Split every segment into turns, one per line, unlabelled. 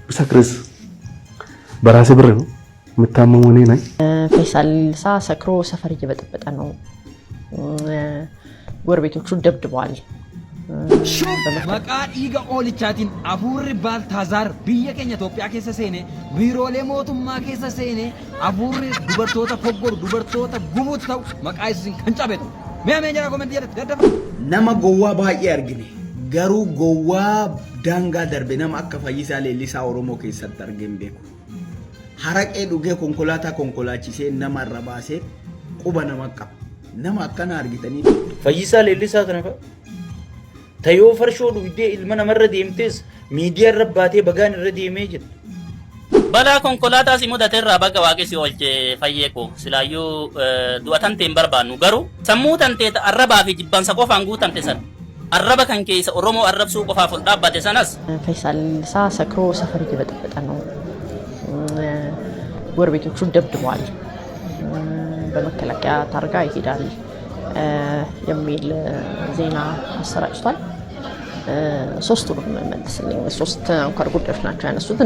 ብሰክርስ በራሴ ብር ነው የምታመመው እኔ ነኝ።
ፈይሳል ሰክሮ ሰፈር እየበጠበጠ ነው። ጎረቤቶቹ ደብድበዋል።
maqaa dhiiga oolichaatiin afuurri Baaltaazaar biyya keenya Itoophiyaa keessa seene biiroolee mootummaa keessa seene afuurri dubartoota foggoru dubartoota gubuutu ta'u maqaa isin kan cabetu mee jara komentii jedhe daddafa
nama gowwaa baay'ee argine garuu gowwaa daangaa darbe nama akka Fayyisaa Leellisaa Oromoo keessatti argeen beeku haraqee dhugee konkolaachisee nama irra baasee quba nama qaba nama akkana argitanii
Fayyisaa Leellisaa kana fa'a tayo farshoo dhugdee ilma namarra deemtes miidiyaa irra baatee bagaan irra deemee jira.
Balaa konkolaataa si mudateerraa baga waaqessi oolche fayyeeko silaayyuu du'atan ta'e hin barbaannu garuu sammuu tantee arrabaa fi jibbansa qofaan guutamte sana arraba kan keessa Oromoo arrabsuu qofaaf ol dhaabbate sanas
ፈይሳል ሰክሮ ሰፈር እየበጠበጠ ነው። ጎረቤቶቹ ደብድበዋል። በመከላከያ ታርጋ ይሄዳል የሚል ዜና አሰራጭቷል። ሶስቱንም መልስልኝ። ሶስት አንኳር ጉዳዮች ናቸው ያነሱት።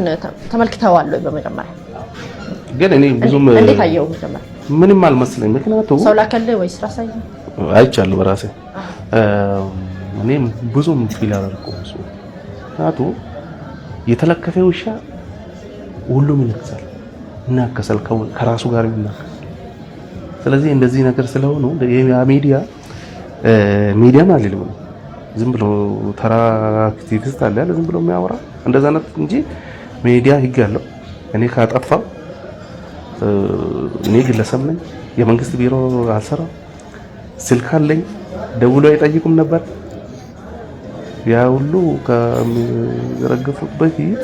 ተመልክተዋል ወይ? በመጀመሪያ
ግን እኔ ብዙም
እንዴት አየው? መጀመሪያ
ምንም አልመስለኝ። ምክንያቱም
ሰው ላከልህ ወይስ ራስህ
አይቻለሁ በራሴ እኔም ብዙም ፊል አላልኩም። እሱ ምክንያቱም የተለከፈ ውሻ ሁሉም ይነክሳል እና ከራሱ ጋር ይናከሳል። ስለዚህ እንደዚህ ነገር ስለሆነ ሚዲያ ማለት ነው ዝም ብሎ ተራ አክቲቪስት አለ ዝም ብሎ የሚያወራ እንደዛ ነው እንጂ ሚዲያ ህግ አለው። እኔ ካጠፋው እኔ ግለሰብ ነኝ፣ የመንግስት ቢሮ አልሰራም፣ ስልክ አለኝ፣ ደውሎ አይጠይቁም ነበር። ያ ሁሉ ከሚረግፉት በፊት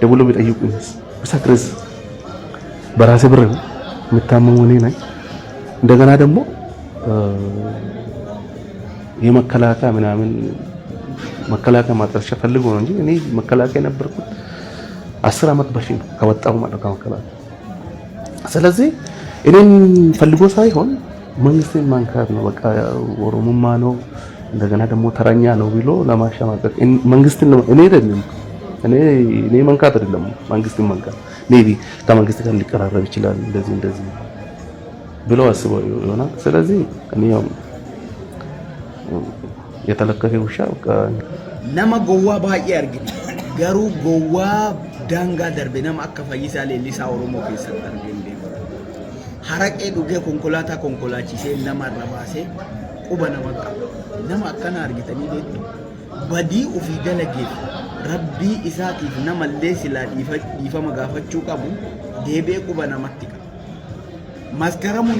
ደውሎ ቢጠይቁኝ ብሰክርስ በራሴ ብር ነው የምታመመው እኔ ነኝ። እንደገና ደግሞ የመከላከያ ምናምን መከላከያ ማጥረሻ ፈልጎ ነው እንጂ እኔ መከላከያ ነበርኩት 10 አመት በፊት ከወጣሁ ማለት ከመከላከያ። ስለዚህ እኔን ፈልጎ ሳይሆን መንግስትን ማንካት ነው። በቃ ኦሮሞማ ነው እንደገና ደግሞ ተረኛ ነው ብሎ ለማሸማቀቅ መንግስትን ነው እኔ አይደለም እኔ መንካት አይደለም መንግስትን መንካት ሜቢ ከመንግስት ጋር ሊቀራረብ ይችላል እንደዚህ ብሎ አስበው ይሆናል። ስለዚህ እኔ የተለከፈ ውሻ
nama gowwaa baay'ee argine garuu gowwaa daangaa darbe nama akka Fayyisaa Leellisaa Oromoo keessatti argeen beeku haraqee dhugee konkolaachisee nama irra baasee quba nama qaba nama akkana argitanii beektu badii ofii dalageef rabbii isaatiif namallee silaa dhiifama gaafachuu qabu deebee quba namatti qaba. Maskaramuun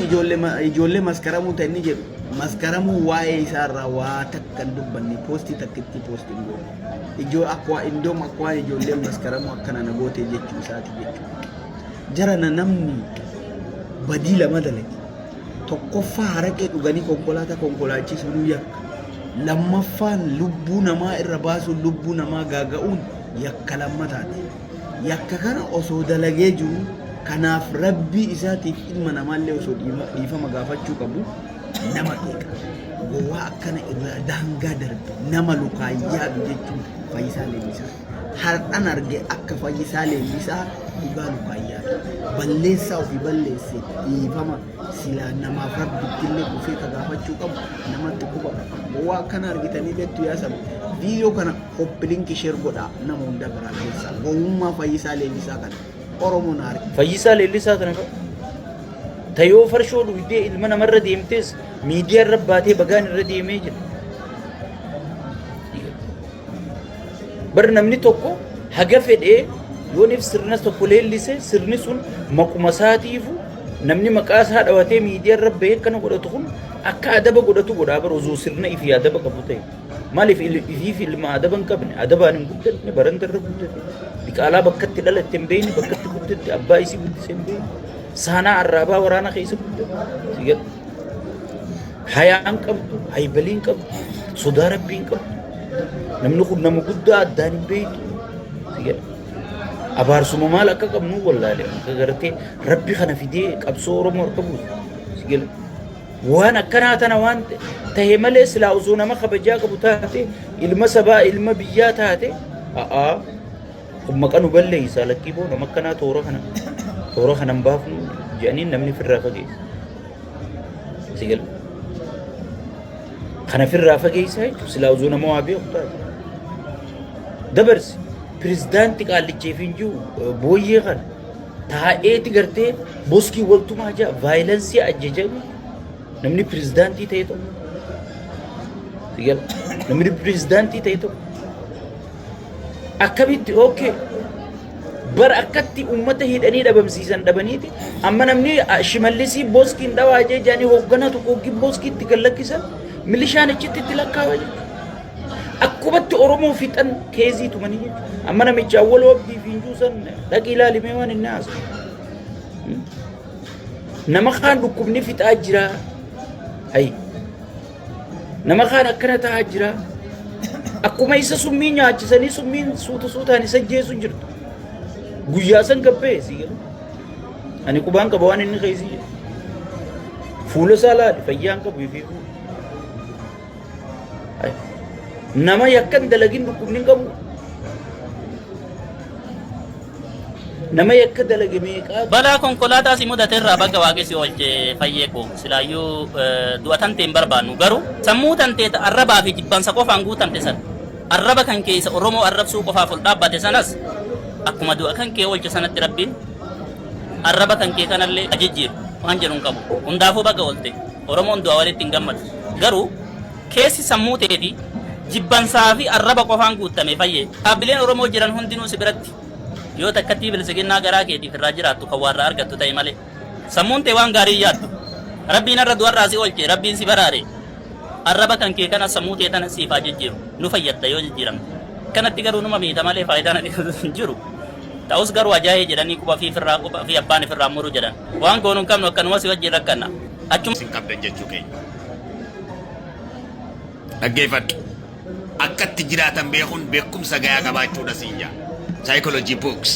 ijoollee maskaramuu ta'anii jedhu maskaramuu waa'ee isaarraa waa takkan dubbanne poostii takkitti poostiin goote ijoo akka indoom akka ijoollee maskaramuu akkana na goote jechuu isaati jechuudha. Jarana namni badii lama dalage tokkoffaa haraqee dhuganii konkolaachisuu yakka lammaffaan lubbuu namaa irra baasuun lubbuu namaa gaaga'uun yakka lammataati. Yakka kana osoo dalagee jiru kanaaf rabbii isaatiif ilma namaallee osoo dhiifama gaafachuu qabu nama qeeqa gowwaa akkana irra daangaa darbe nama lukaayyaa jechuun Fayyisaa Leellisaa har'an arge akka Fayyisaa Leellisaa dhugaa lukaayyaa balleessaa ofii balleesse dhiifama silaa namaaf rabbittillee dhufee ka gaafachuu qabu namatti quba gowwaa akkana argitanii beektu yaasamu viidiyoo kana hoppilinkii sheer godhaa nama hunda biraa keessaa gowwummaa Fayyisaa Leellisaa kana Oromoon arge.
Fayyisaa Leellisaa kana fa'a tayo farshoo dhugdee ilma namarra deemtes miidiyaa irra baatee bagaan irra deemee jira. Bar namni tokko haga fedhee yooniif sirna tokko leellise sirni sun maquma isaatiifu namni maqaa isaa dhawatee miidiyaa irra bahee kana godhatu kun akka adaba godhatu godhaa bar osoo sirna ifii adaba qabu ta'e. Maaliif ifiif ilma adaba hin qabne adabaan hin guddanne baranta irra guddate. Biqaalaa bakkatti dhalatte hin beekne bakkatti guddate abbaa isii guddise hin beekne. Saanaa arraabaa waraana keessa guddate. Hayaan qabdu, haybaliin qabdu, sodaa rabbiin qabdu. Namni kun nama guddaa addaan hin beekne. Abaarsuma maal akka qabnu wallaale akka gartee rabbi kana fidee qabsoo Oromoo harka buusu. Waan akkanaa tana waan ta'e malee silaa osoo nama kabajaa qabu taate ilma sabaa ilma biyyaa taate kun maqaa nu balleeysa lakkii boo nama akkanaa toora kanan baafnu jedhanii namni firraa fageessa. Sigal kana firraa fageessa jechuun silaa uzuu nama waa beeku taate. Dabarsi pirezidaanti qaallicheef hin jiru booyyee kana taa'eeti gartee boskii waltumaa jaa vaayilansii ajjajamu namni pirezidaantii ta'e tokko. Sigal namni pirezidaantii ta'e tokko. Akkamitti okay bar akkatti ummata hidhanii dhabamsiisan dhabaniiti amma namni shimallisii boskiin dhawaa jee jaanii hoogganaa tokko hoggin boskiitti gallakkisan milishaan achitti itti lakkaawaa jechuudha. Akkubatti Oromoo fixan keezii tumanii jechuudha. Amma namicha awwal wabbii fi hinjuu san dhaqii ilaalimee waan inni haasu. Nama kaan dhukkubni fixaa jira. Hayi. Nama kaan akkana ta'aa jira. Akkuma isa summii nyaachisanii summiin suutaan isa jeesu jirtu. Guyyaa san gabbee siigala. Ani qubaan qaba waan inni keessa jiru. Fuula isaa laali fayyaan qabu ifiifu. Nama yakkan dalagin dhukkubni qabu. Nama yakka dalage meeqaa
balaa konkolaataa si mudateerraa bakka waaqessi oolche fayyee koo silaayyuu du'atan ta'e hin barbaannu garuu sammuu tantee arrabaa fi jibbansa qofaan guutamte sana arraba kan keessa Oromoo arrabsuu qofaaf ol dhaabbate sanas akkuma du'a kan kee oolche sanatti rabbiin arraba kan kee kanallee ajijjiiru waan jedhuun qabu hundaafuu bakka oolte Oromoon du'a walitti hin gammadu garuu keessi sammuu ta'eeti jibbansaa fi arraba qofaan guutame fayyee dhaabbileen Oromoo jiran hundinuu si biratti yoo takkatti bilisiginnaa garaa keetiif irraa jiraattu kan warra argattu ta'e malee sammuun ta'e waan gaarii yaaddu rabbiin irra du'arraa si oolche rabbiin si baraare arraba kan kee kana sammuu ta'e tana siif jijjiiru nu fayyadda yoo jijjiiramte kanatti garuu numa miita malee faayidaan hin jiru ta'us garuu ajaa'ee jedhanii quba fi abbaan ifirraa muruu jedhan waan goonuu hin qabnu akkanuma si wajjin rakkanna achuma
sin qabdan jechuu keenya dhaggeeffadhu akkatti jiraatan beekuun beekumsa gayaa qabaachuudha siin jaa psychology books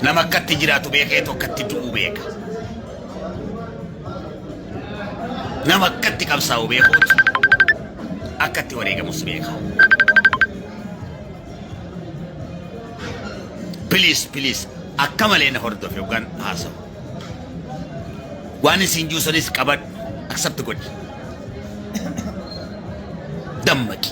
nama akkatti jiraatu beekee tokkatti du'uu beeka nama akkatti qabsaa'u beekuutu akkatti wareegamus beeka please akka malee na hordofe yookaan haasawu waan isin juusanis qabadhu accept godhi dammaqi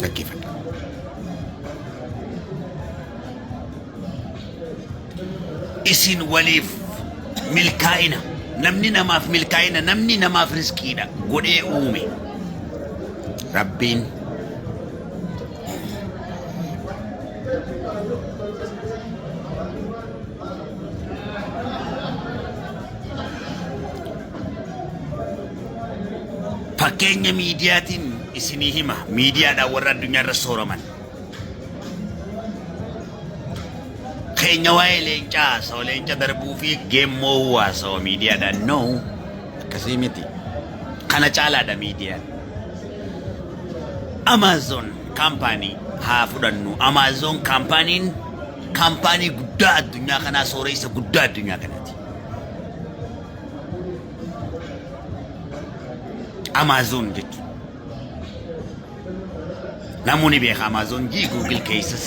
dhaggeeffadhu isin waliif milkaa'ina namni namaaf milkaa'ina namni namaaf riskiidha godhee uume rabbiin fakkeenya miidiyaatiin isinii hima miidiyaadhaan warra addunyaarra sooroman keenya waa'ee leencaa soo leenca darbuu fi geemmoo haasawaa miidiyaadhaan no akkasii miti kana caalaadha miidiyaan Amazon kaampaanii haa fudhannu Amazon kaampaanii guddaa addunyaa kanaa sooressa guddaa addunyaa kanaati Amazon jechuun namoonni beeka Amazon jii Google keessa